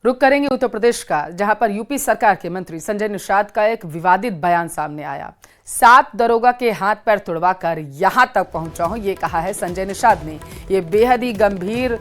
रुख करेंगे उत्तर प्रदेश का, जहां पर यूपी सरकार के मंत्री संजय निषाद का एक विवादित बयान सामने आया। 7 दरोगा के हाथ पैर तुड़वाकर यहां तक पहुंचा हूं, ये कहा है संजय निषाद ने। ये बेहद ही गंभीर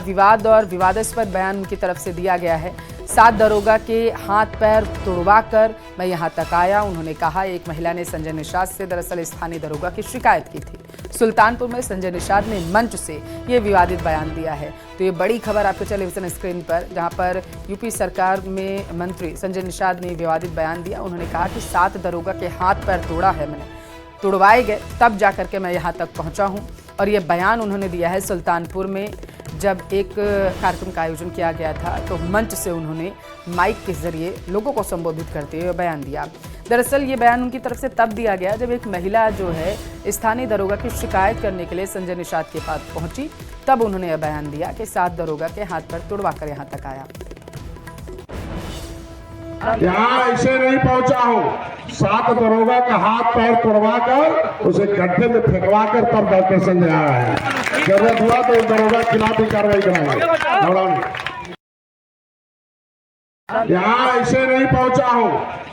विवाद और विवादास्पद बयान उनकी तरफ से दिया गया है। 7 दरोगा के हाथ पैर तुड़वाकर मैं यहां तक आया, उन्होंने कहा। एक महिला ने संजय निषाद से दरअसल स्थानीय दरोगा की शिकायत की थी। सुल्तानपुर में संजय निषाद ने मंच से ये विवादित बयान दिया है। तो ये बड़ी खबर आपके टेलीविजन स्क्रीन पर, जहां पर यूपी सरकार में मंत्री संजय निषाद ने विवादित बयान दिया। उन्होंने कहा कि 7 दरोगा के हाथ पैर तोड़ा है मैंने, तुड़वाए गए तब जाकर के मैं यहाँ तक पहुँचा हूँ। और ये बयान उन्होंने दिया है सुल्तानपुर में, जब एक कार्यक्रम का आयोजन किया गया था तो मंच से उन्होंने माइक के जरिए लोगों को संबोधित करते हुए बयान दिया। दरअसल ये बयान उनकी तरफ से तब दिया गया जब एक महिला जो है स्थानीय दरोगा की शिकायत करने के लिए संजय निषाद के पास पहुंची, तब उन्होंने यह बयान दिया कि 7 दरोगा के हाथ पर तुड़वा कर यहाँ तक आया। यहाँ ऐसे नहीं पहुंचा हूँ, 7 दरोगा का हाथ पैर तोड़वा कर उसे गड्ढे में फेंकवा कर तब डॉक्टर संजय आया है। जरूरत हुआ तो दरोगा के खिलाफ भी कार्रवाई कराएंगे। यहाँ ऐसे नहीं पहुंचा हूँ,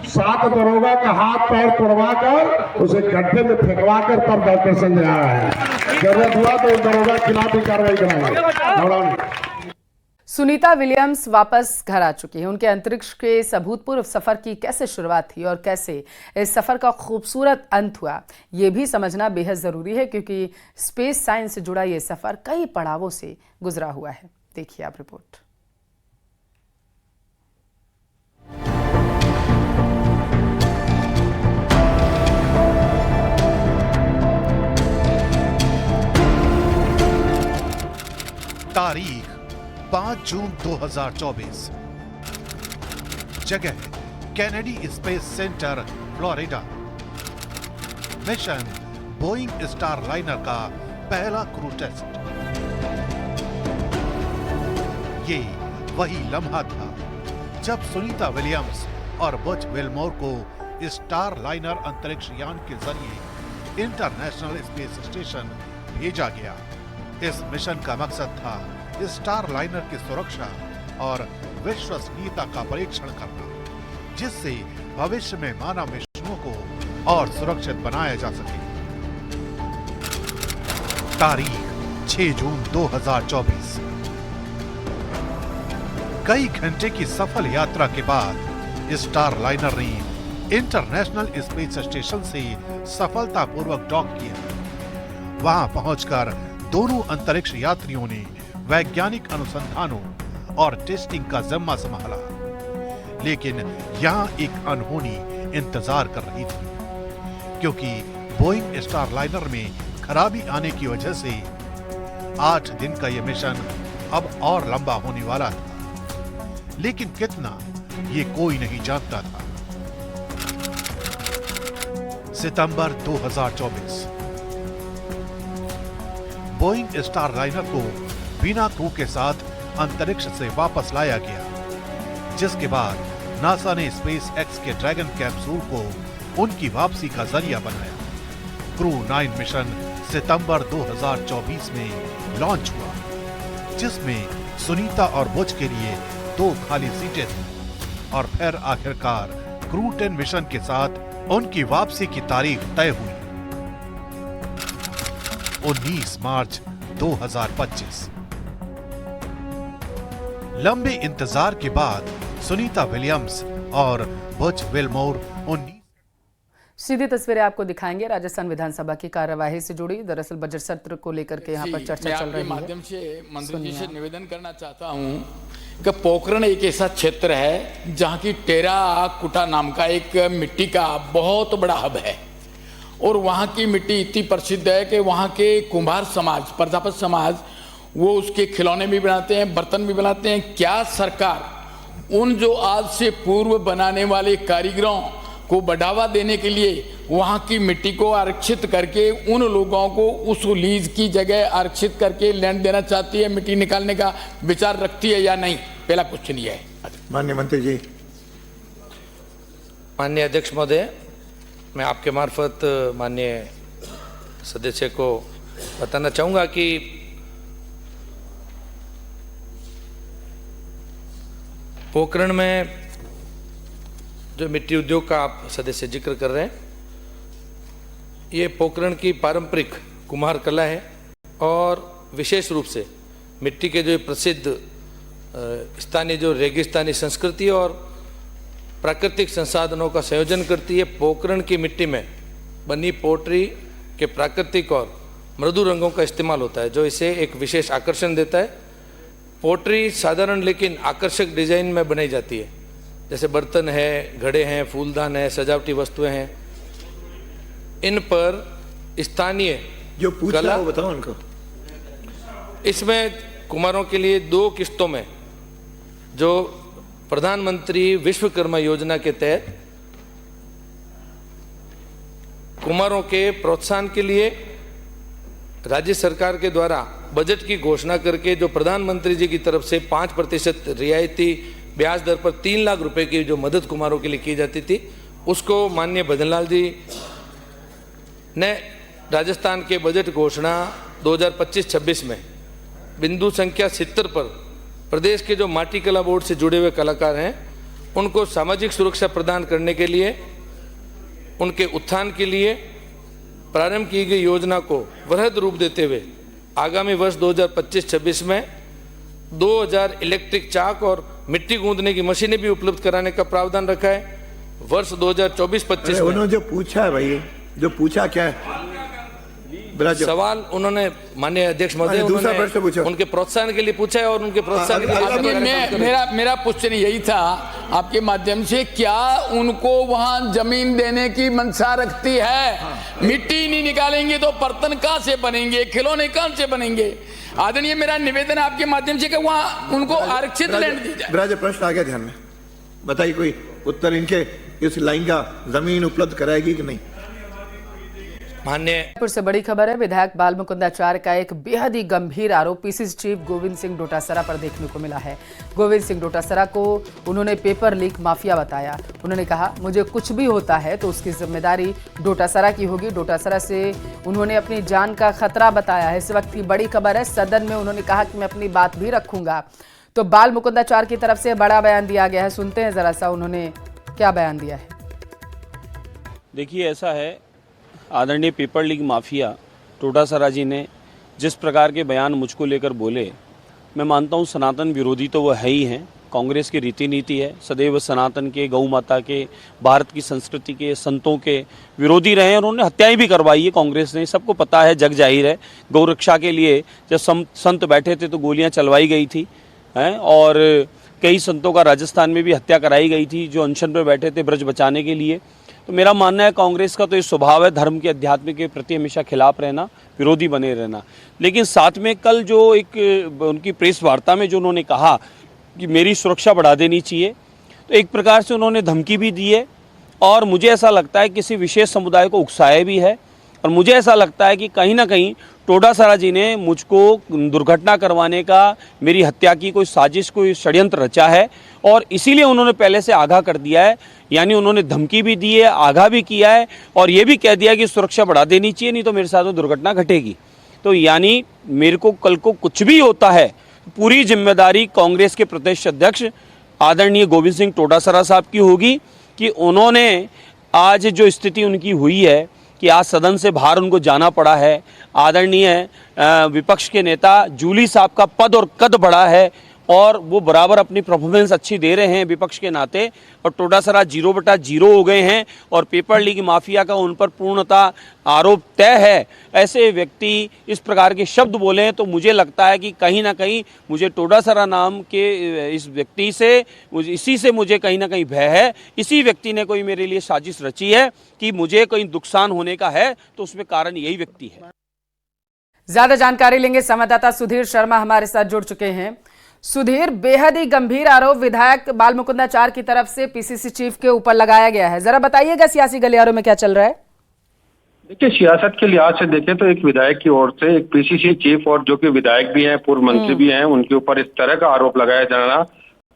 7 दरोगा का हाथ पैर तोड़वा कर उसे गड्ढे में फेंकवा कर तब डॉक्टर संजय आया है। जरूरत हुआ तो दरोगा के खिलाफ भी कार्रवाई कराएंगे। सुनीता विलियम्स वापस घर आ चुकी है। उनके अंतरिक्ष के इस अभूतपूर्व सफर की कैसे शुरुआत थी और कैसे इस सफर का खूबसूरत अंत हुआ, ये भी समझना बेहद जरूरी है, क्योंकि स्पेस साइंस से जुड़ा ये सफर कई पड़ावों से गुजरा हुआ है। देखिए आप रिपोर्ट। तारीख 5 जून 2024, जगह Kennedy space centre Florida. Mission Boeing Starliner का पहला क्रू टेस्ट। ये वही लम्हा था जब सुनीता विलियम्स और बज विल्मोर को स्टारलाइनर अंतरिक्ष यान के जरिए इंटरनेशनल स्पेस स्टेशन भेजा गया। इस मिशन का मकसद था स्टारलाइनर की सुरक्षा और विश्वसनीयता का परीक्षण करना, जिससे भविष्य में मानव मिशनों को और सुरक्षित बनाया जा सके। तारीख 6 जून 2024। कई घंटे की सफल यात्रा के बाद स्टारलाइनर ने इंटरनेशनल स्पेस स्टेशन से सफलतापूर्वक डॉक किया। वहां पहुंचकर दोनों अंतरिक्ष यात्रियों ने वैज्ञानिक अनुसंधानों और टेस्टिंग का जिम्मा संभाला। लेकिन यहां एक अनहोनी इंतजार कर रही थी, क्योंकि बोइंग स्टारलाइनर में खराबी आने की वजह से 8 दिन का यह मिशन अब और लंबा होने वाला था। लेकिन कितना, ये कोई नहीं जानता था। सितंबर 2024। बोइंग स्टारलाइनर को बिना क्रू के साथ अंतरिक्ष से वापस लाया गया, जिसके बाद नासा ने स्पेस एक्स के ड्रैगन कैप्सूल को उनकी वापसी का जरिया बनाया। क्रू 9 मिशन सितंबर 2024 में लॉन्च हुआ, जिसमें सुनीता और बुच के लिए 2 खाली सीटें थीं। और फिर आखिरकार क्रू 10 मिशन के साथ उनकी वापसी की तारीख तय हुई, 19 मार्च 2025। लंबे इंतजार के बाद सुनीता विलियम्स और बज विल्मोर 19। सीधी तस्वीरें आपको दिखाएंगे राजस्थान विधानसभा की कार्यवाही से जुड़ी। दरअसल बजट सत्र को लेकर के यहाँ पर चर्चा चल रही है। माध्यम से मंत्री जी से निवेदन करना चाहता हूँ कि पोखरण एक ऐसा क्षेत्र है जहाँ की टेरा कुटा नाम का एक मिट्टी का बहुत बड़ा हब है, और वहाँ की मिट्टी इतनी प्रसिद्ध है कि वहाँ के कुम्हार समाज, प्रजापति समाज, वो उसके खिलौने भी बनाते हैं, बर्तन भी बनाते हैं। क्या सरकार उन जो आज से पूर्व बनाने वाले कारीगरों को बढ़ावा देने के लिए वहाँ की मिट्टी को आरक्षित करके उन लोगों को उस लीज की जगह आरक्षित करके लैंड देना चाहती है, मिट्टी निकालने का विचार रखती है या नहीं? पहला क्वेश्चन ये है। माननीय मंत्री जी। माननीय अध्यक्ष महोदय, मैं आपके मार्फत माननीय सदस्य को बताना चाहूँगा कि पोखरण में जो मिट्टी उद्योग का आप सदस्य जिक्र कर रहे हैं, ये पोखरण की पारंपरिक कुम्हार कला है और विशेष रूप से मिट्टी के जो प्रसिद्ध स्थानीय जो रेगिस्तानी संस्कृति और प्राकृतिक संसाधनों का संयोजन करती है। पोखरण की मिट्टी में बनी पोट्री के प्राकृतिक और मृदु रंगों का इस्तेमाल होता है, जो इसे एक विशेष आकर्षण देता है। पोट्री साधारण लेकिन आकर्षक डिजाइन में बनाई जाती है, जैसे बर्तन है, घड़े हैं, फूलदान है, सजावटी वस्तुएं हैं। इन पर स्थानीय जो पूछा कला, वो बताओ उनको। इसमें कुम्हारों के लिए 2 किस्तों में जो प्रधानमंत्री विश्वकर्मा योजना के तहत कुम्हारों के प्रोत्साहन के लिए राज्य सरकार के द्वारा बजट की घोषणा करके जो प्रधानमंत्री जी की तरफ से 5% रियायती ब्याज दर पर 3 लाख रुपए की जो मदद कुम्हारों के लिए की जाती थी, उसको माननीय भजनलाल जी ने राजस्थान के बजट घोषणा 2025-26 में बिंदु संख्या 70 पर प्रदेश के जो माटी कला बोर्ड से जुड़े हुए कलाकार हैं उनको सामाजिक सुरक्षा प्रदान करने के लिए, उनके उत्थान के लिए प्रारंभ की गई योजना को वृहद रूप देते हुए आगामी वर्ष 2025-26 में 2000 इलेक्ट्रिक चाक और मिट्टी गूंदने की मशीनें भी उपलब्ध कराने का प्रावधान रखा है। वर्ष 2024-25 में उन्होंने जो पूछा है भाई, जो पूछा क्या है सवाल उन्होंने माननीय अध्यक्ष महोदय दूसरा प्रश्न पूछो। उनके प्रोत्साहन के लिए पूछा है और उनके प्रोत्साहन के लिए मेरा क्वेश्चन यही था आपके माध्यम से, क्या उनको वहां जमीन देने की मंशा रखती है? मिट्टी नहीं निकालेंगे तो बर्तन कहां से बनेंगे, खिलौने कहां से बनेंगे? आदरणीय, मेरा निवेदन आपके माध्यम से कि वहां उनको आरक्षित लैंड दी जाए। ब्राज प्रश्न आ गया ध्यान में, बताइए कोई उत्तर इनके इस लाइन का जमीन उपलब्ध कराएगी कि नहीं? जयपुर से बड़ी खबर है। विधायक बाल मुकुंदाचार्य का एक बेहद ही गंभीर आरोप पीसीसी चीफ गोविंद सिंह डोटासरा पर देखने को मिला है। गोविंद सिंह डोटासरा को उन्होंने पेपर लीक माफिया बताया। उन्होंने कहा, मुझे कुछ भी होता है तो उसकी जिम्मेदारी डोटासरा की होगी। डोटासरा से उन्होंने अपनी जान का खतरा बताया है। इस वक्त की बड़ी खबर है, सदन में उन्होंने कहा कि मैं अपनी बात भी रखूंगा। तो बाल मुकुंदाचार्य की तरफ से बड़ा बयान दिया गया है, सुनते हैं जरा सा उन्होंने क्या बयान दिया है। देखिए, ऐसा है, आदरणीय पेपर लीग माफिया डोटासरा जी ने जिस प्रकार के बयान मुझको लेकर बोले, मैं मानता हूँ सनातन विरोधी तो वह है ही हैं। कांग्रेस की रीति नीति है, सदैव सनातन के, गौ माता के, भारत की संस्कृति के, संतों के विरोधी रहे हैं। उन्होंने हत्याएं भी करवाई है कांग्रेस ने, सबको पता है, जग जाहिर है। गौ रक्षा के लिए जब संत बैठे थे तो गोलियां चलवाई गई थी हैं, और कई संतों का राजस्थान में भी हत्या कराई गई थी जो अनशन पर बैठे थे ब्रज बचाने के लिए। तो मेरा मानना है कांग्रेस का तो ये स्वभाव है धर्म के, अध्यात्म के प्रति हमेशा खिलाफ रहना, विरोधी बने रहना। लेकिन साथ में कल जो एक उनकी प्रेस वार्ता में जो उन्होंने कहा कि मेरी सुरक्षा बढ़ा देनी चाहिए, तो एक प्रकार से उन्होंने धमकी भी दी है और मुझे ऐसा लगता है किसी विशेष समुदाय को उकसाया भी है। और मुझे ऐसा लगता है कि कहीं ना कहीं डोटासरा जी ने मुझको दुर्घटना करवाने का, मेरी हत्या की कोई साजिश, कोई षड्यंत्र रचा है और इसीलिए उन्होंने पहले से आगाह कर दिया है। यानी उन्होंने धमकी भी दी है, आगाह भी किया है और ये भी कह दिया कि सुरक्षा बढ़ा देनी चाहिए, नहीं तो मेरे साथ दुर्घटना घटेगी। तो यानी मेरे को कल को कुछ भी होता है, पूरी जिम्मेदारी कांग्रेस के प्रदेश अध्यक्ष आदरणीय गोविंद सिंह डोटासरा साहब की होगी कि उन्होंने आज जो स्थिति उनकी हुई है कि आज सदन से बाहर उनको जाना पड़ा है। आदरणीय विपक्ष के नेता जूली साहब का पद और कद बढ़ा है और वो बराबर अपनी परफॉर्मेंस अच्छी दे रहे हैं विपक्ष के नाते, और डोटासरा 0/0 हो गए हैं और पेपर लीग माफिया का उन पर पूर्णता आरोप तय है। ऐसे व्यक्ति इस प्रकार के शब्द बोले हैं तो मुझे लगता है कि कहीं ना कहीं मुझे डोटासरा नाम के इस व्यक्ति से, इसी से मुझे कहीं ना कहीं भय है। इसी व्यक्ति ने कोई मेरे लिए साजिश रची है कि मुझे कहीं नुकसान होने का है, तो उसमें कारण यही व्यक्ति है। ज्यादा जानकारी लेंगे, संवाददाता सुधीर शर्मा हमारे साथ जुड़ चुके हैं। सुधीर, बेहद ही गंभीर आरोप विधायक बाल मुकुंदाचार्य की तरफ से पीसीसी चीफ के ऊपर लगाया गया है, जरा बताइएगा सियासी गलियारों में क्या चल रहा है? देखिए, सियासत के लिहाज से देखें तो एक विधायक की ओर से एक पीसीसी चीफ और जो कि विधायक भी हैं, पूर्व मंत्री भी हैं, उनके ऊपर इस तरह का आरोप लगाया जाना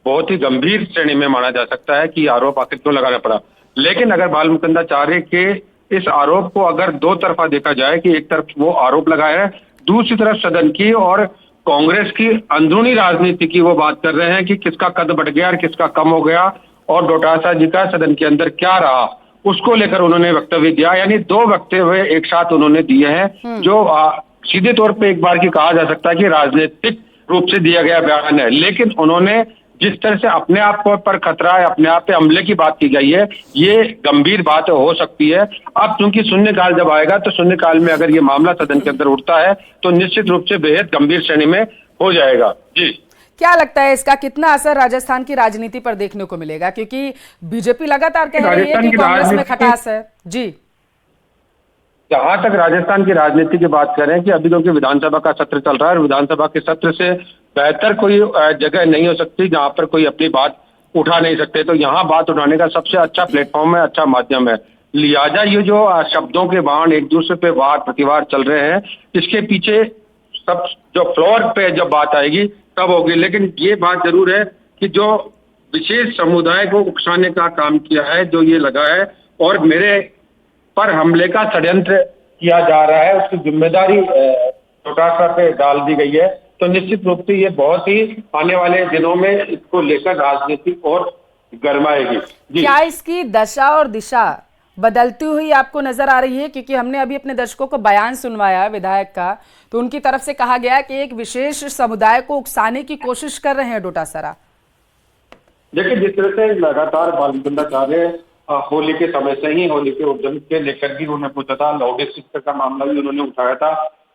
बहुत ही गंभीर श्रेणी में माना जा सकता है कि आरोप आखिर क्यों लगाना पड़ा। लेकिन अगर बाल मुकुंदाचार्य के इस आरोप को अगर दो तरफा देखा जाए कि एक तरफ वो आरोप लगाया है, दूसरी तरफ सदन की और कांग्रेस की अंदरूनी राजनीति की वो बात कर रहे हैं कि किसका कद बढ़ गया और किसका कम हो गया, और डोटासरा जी का सदन के अंदर क्या रहा, उसको लेकर उन्होंने वक्तव्य दिया। यानी दो वक्तव्य एक साथ उन्होंने दिए हैं, जो सीधे तौर पे एक बार की कहा जा सकता है कि राजनीतिक रूप से दिया गया बयान है। लेकिन उन्होंने जिस तरह से अपने आप पर खतरा है, अपने आप पे हमले की बात की गई है, ये गंभीर बात हो सकती है। अब क्योंकि शून्यकाल जब आएगा तो शून्यकाल में अगर ये मामला सदन के अंदर उठता है तो निश्चित रूप से बेहद गंभीर श्रेणी में हो जाएगा। जी, क्या लगता है इसका कितना असर राजस्थान की राजनीति पर देखने को मिलेगा, क्योंकि बीजेपी लगातार कह रही है कि कांग्रेस में खटास है। जी, जहां तक राजस्थान की राजनीति की बात करें कि अभी क्योंकि विधानसभा का सत्र चल रहा है और विधानसभा के सत्र से बेहतर कोई जगह नहीं हो सकती जहां पर कोई अपनी बात उठा नहीं सकते, तो यहाँ बात उठाने का सबसे अच्छा प्लेटफॉर्म है, अच्छा माध्यम है। लिहाजा ये जो शब्दों के बाण एक दूसरे पे वार प्रतिवार चल रहे हैं, इसके पीछे सब जो फ्लोर पे जब बात आएगी तब होगी। लेकिन ये बात जरूर है कि जो विशेष समुदाय को उकसाने का काम किया है, जो ये लगा है और मेरे पर हमले का षड्यंत्र किया जा रहा है, उसकी जिम्मेदारी डोटासरा पे डाल दी गई है, तो निश्चित रूप से ये बहुत ही आने वाले दिनों में इसको लेकर राजनीति और गरमाएगी। क्या इसकी दशा और दिशा बदलती हुई आपको नजर आ रही है? क्योंकि हमने अभी अपने दर्शकों को बयान सुनवाया विधायक का, तो उनकी तरफ से कहा गया कि एक विशेष समुदाय को उकसाने की कोशिश कर रहे हैं डोटासरा। देखिए, जिस तरह से लगातार बालमुकुंदाचार्य होली के समय से ही होली के उद्यम के लेकर भी उन्होंने पूछा था, लाउड स्पीकर का मामला भी उन्होंने उठाया था,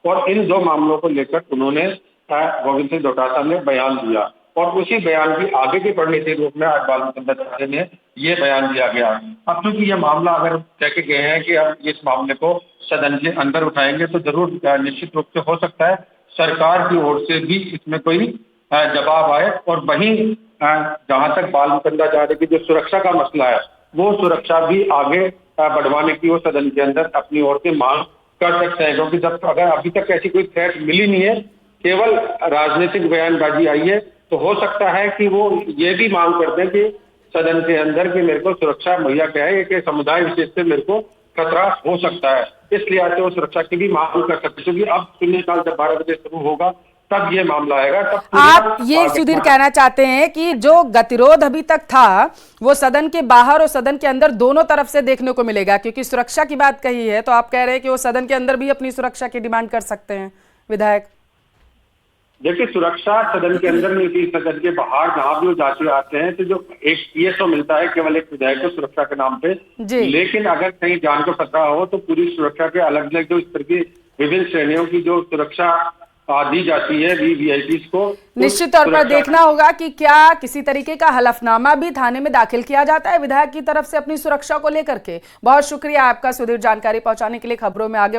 और इन दो मामलों को लेकर उन्होंने गोविंद सिंह डोटासरा ने बयान दिया, और उसी बयान की आगे की परिणति रूप में आज बालमुकुंदाचार्य ने ये बयान दिया गया। अब क्योंकि ये मामला अगर कह के गए हैं कि अब इस मामले को सदन के अंदर उठाएंगे, तो जरूर निश्चित रूप से हो सकता है सरकार की ओर से भी इसमें कोई जवाब आए। और वहीं जहां तक बालमुकुंदाचार्य की जो सुरक्षा का मसला है, वो सुरक्षा भी आगे बढ़वाने की वो सदन के अंदर अपनी ओर से मांग कर सकते हैं, क्योंकि जब अगर अभी तक ऐसी कोई थ्रेट मिली नहीं है, केवल राजनीतिक बयानबाजी आई है, तो हो सकता है कि वो ये भी मांग कर दें कि सदन के अंदर कि मेरे को सुरक्षा मुहैया क्या है, कि समुदाय विशेष से मेरे को खतरा हो सकता है, इसलिए आज वो सुरक्षा की भी मांग कर सकते, क्योंकि अब शून्यकाल जब 12 बजे शुरू होगा तब ये मामला आएगा। तब आप ये सुधीर कहना चाहते हैं कि जो गतिरोध अभी तक था वो सदन के बाहर और सदन के अंदर दोनों तरफ से देखने को मिलेगा, क्योंकि सुरक्षा की बात कही है, तो आप कह रहे हैं कि वो सदन के अंदर भी अपनी सुरक्षा की डिमांड कर सकते हैं विधायक? देखिए, सुरक्षा सदन के अंदर नहीं थी, सदन के बाहर जहां भी वो जाते आते हैं, तो जो एक ये तो मिलता है केवल एक विधायक को सुरक्षा के नाम पे, लेकिन अगर कहीं जान को खतरा हो तो पूरी सुरक्षा के अलग अलग जो इस तरह की विभिन्न श्रेणियों की जो सुरक्षा दी जाती है वीआईपी को, निश्चित तौर पर देखना होगा कि क्या किसी तरीके का हलफनामा भी थाने में दाखिल किया जाता है विधायक की तरफ से अपनी सुरक्षा को लेकर के। बहुत शुक्रिया आपका सुधीर, जानकारी पहुंचाने के लिए। खबरों में आगे